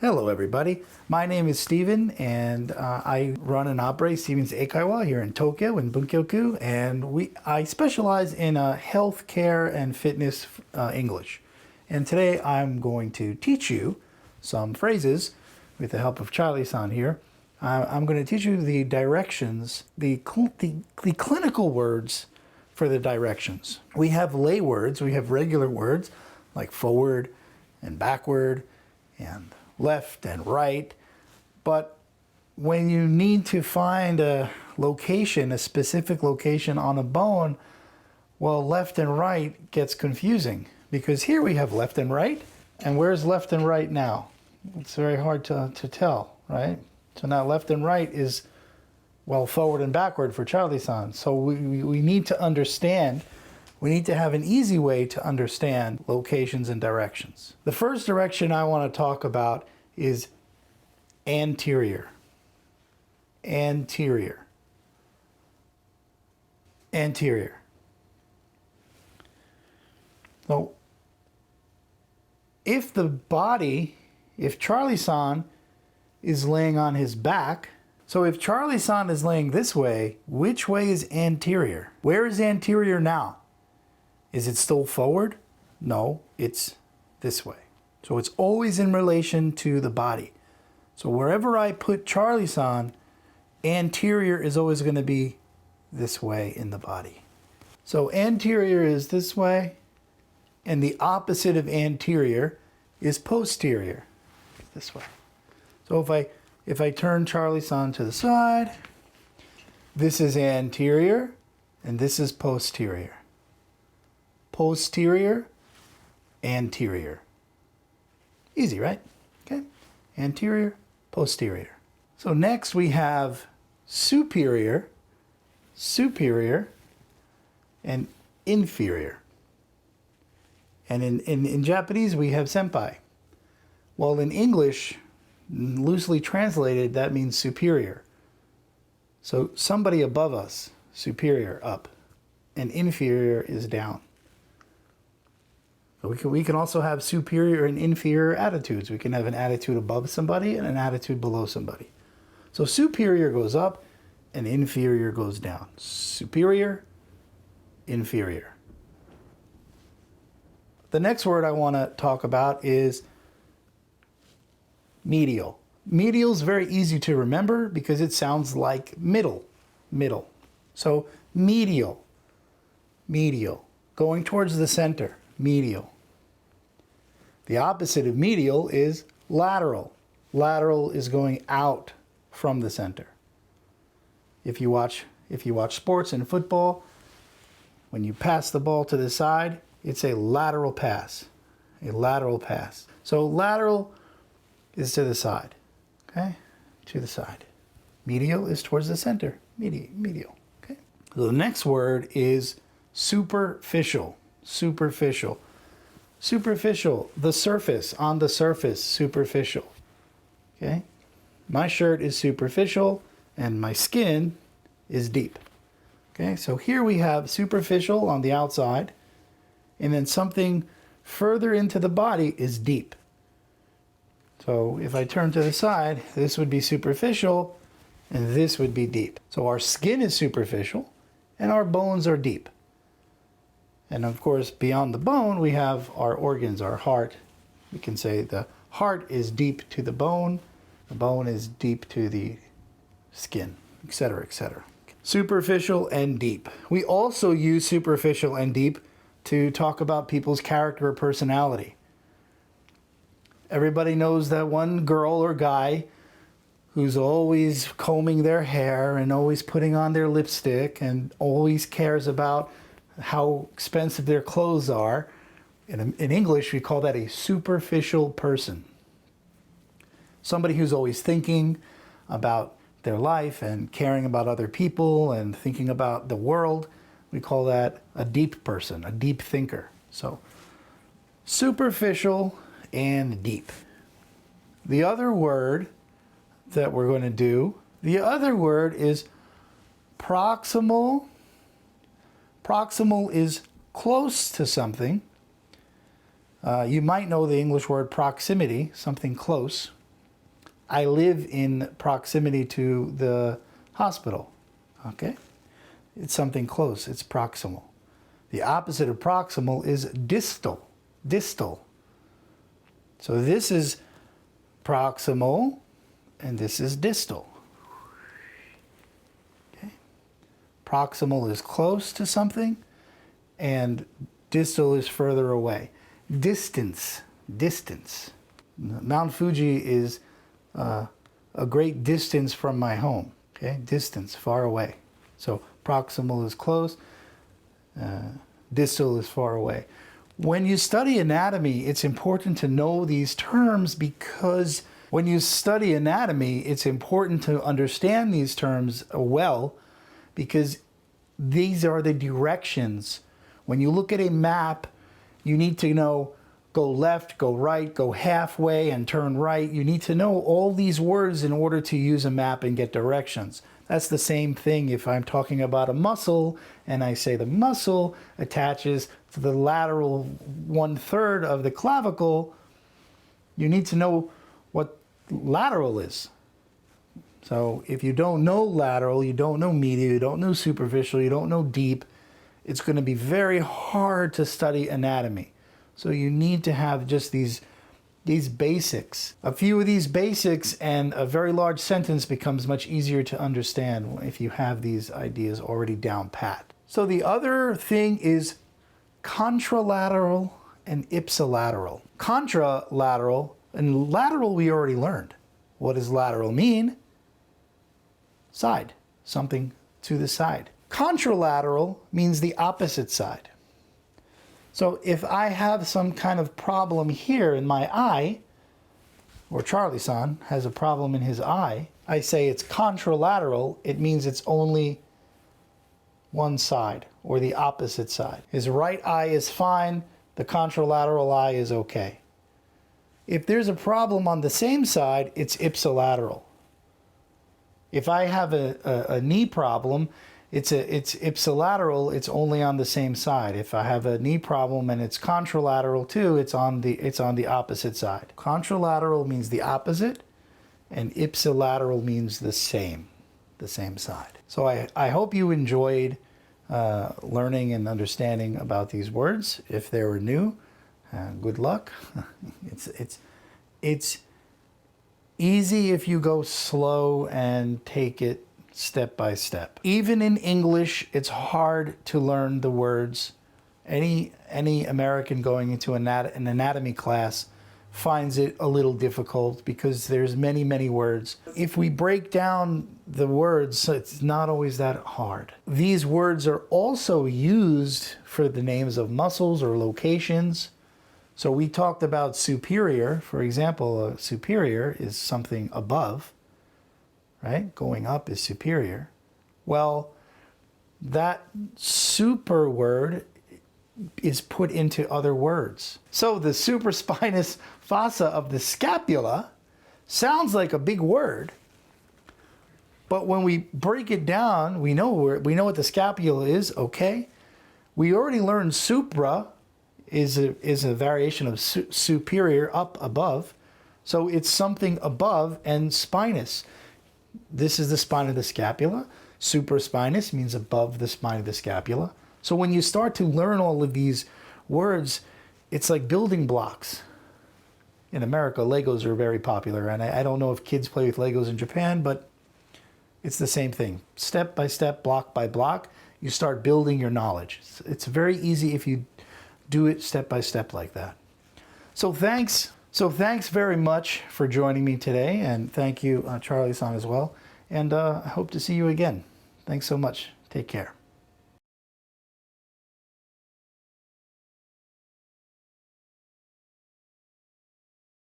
Hello everybody, my name is Steven and I run and operate Stevens Eikaiwa here in Tokyo in Bunkyoku, and I specialize in healthcare and fitness English. And today I'm going to teach you some phrases with the help of Charlie-san here. I'm going to teach you the directions, the clinical words for the directions. We have lay words, we have regular words like forward and backward and left and right, but when you need to find a location, a specific location on a bone, well, left and right gets confusing because here we have left and right, and where's left and right now? It's very hard to tell, right? So now left and right is, well, forward and backward for Charlie-san. So we need to understand, we need to have an easy way to understand locations and directions. The first direction I want to talk about is anterior. Anterior. Anterior. So if Charlie-san is laying on his back, so if Charlie-san is laying this way, which way is anterior? Where is anterior now? Is it still forward? No, it's this way. So it's always in relation to the body. So wherever I put Charlie-san, anterior is always going to be this way in the body. So anterior is this way, and the opposite of anterior is posterior, this way. So if I turn Charlie-san to the side, this is anterior, and this is posterior. Posterior, anterior. Easy, right? Okay. Anterior, posterior. So next we have superior, superior, and inferior. And in Japanese we have senpai. Well, in English, loosely translated, that means superior. So somebody above us, superior, up, and inferior is down. We can also have superior and inferior attitudes. We can have an attitude above somebody and an attitude below somebody. So superior goes up and inferior goes down. Superior, inferior. The next word I want to talk about is medial. Medial is very easy to remember because it sounds like middle, middle. So medial, medial, going towards the center. Medial. The opposite of medial is lateral. Lateral is going out from the center. If you watch sports and football, when you pass the ball to the side, it's a lateral pass. A lateral pass. So lateral is to the side. Okay? To the side. Medial is towards the center. Medial. Okay? So the next word is superficial. Superficial. Superficial, the surface, on the surface, superficial. Okay? My shirt is superficial and my skin is deep. Okay? So here we have superficial on the outside, and then something further into the body is deep. So if I turn to the side, this would be superficial and this would be deep. So our skin is superficial and our bones are deep. And of course, beyond the bone, we have our organs, our heart. We can say the heart is deep to the bone is deep to the skin, etc., etc. Superficial and deep. We also use superficial and deep to talk about people's character or personality. Everybody knows that one girl or guy who's always combing their hair and always putting on their lipstick and always cares about how expensive their clothes are. In English, we call that a superficial person. Somebody who's always thinking about their life and caring about other people and thinking about the world. We call that a deep person, a deep thinker. So superficial and deep. The other word that we're going to do, the other word is proximal. Proximal is close to something. You might know the English word proximity, something close. I live in proximity to the hospital. Okay? It's something close. It's proximal. The opposite of proximal is distal. Distal. So this is proximal, and this is distal. Okay? Proximal is close to something, and distal is further away. Distance. Distance. Mount Fuji is a great distance from my home. Okay? Distance, far away. So proximal is close, distal is far away. When you study anatomy, it's important to know these terms, because when you study anatomy, it's important to understand these terms well, because these are the directions. When you look at a map, you need to know go left, go right, go halfway, and turn right. You need to know all these words in order to use a map and get directions. That's the same thing if I'm talking about a muscle and I say the muscle attaches to the lateral 1/3 of the clavicle. You need to know what lateral is. So if you don't know lateral, you don't know medial, you don't know superficial, you don't know deep, it's going to be very hard to study anatomy. So you need to have just these basics. A few of these basics and a very large sentence becomes much easier to understand if you have these ideas already down pat. So the other thing is contralateral and ipsilateral. Contralateral and lateral we already learned. What does lateral mean? Side. Something to the side. Contralateral means the opposite side. So if I have some kind of problem here in my eye, or Charlie-san has a problem in his eye, I say it's contralateral, it means it's only one side, or the opposite side. His right eye is fine, the contralateral eye is okay. If there's a problem on the same side, it's ipsilateral. If I have a knee problem, it's ipsilateral, it's only on the same side. If I have a knee problem and it's contralateral too, it's on the opposite side. Contralateral means the opposite, and ipsilateral means the same side. So I hope you enjoyed learning and understanding about these words. If they were new, good luck. It's easy if you go slow and take it step by step. Even in English, it's hard to learn the words. Any American going into an anatomy class finds it a little difficult because there's many words. If we break down the words, it's not always that hard. These words are also used for the names of muscles or locations. So we talked about superior. For example, superior is something above, right? Going up is superior. Well, that super word is put into other words. So the supraspinous fossa of the scapula sounds like a big word, but when we break it down, we know what the scapula is, okay? We already learned supra is a variation of superior, up, above. So it's something above, and spinous. This is the spine of the scapula. Supraspinous means above the spine of the scapula. So when you start to learn all of these words, it's like building blocks. In America, Legos are very popular, and I don't know if kids play with Legos in Japan, but it's the same thing. Step by step, block by block, you start building your knowledge. It's very easy if you do it step by step like that. So thanks very much for joining me today, and thank you, Charlie-san, as well. And I hope to see you again. Thanks so much. Take care.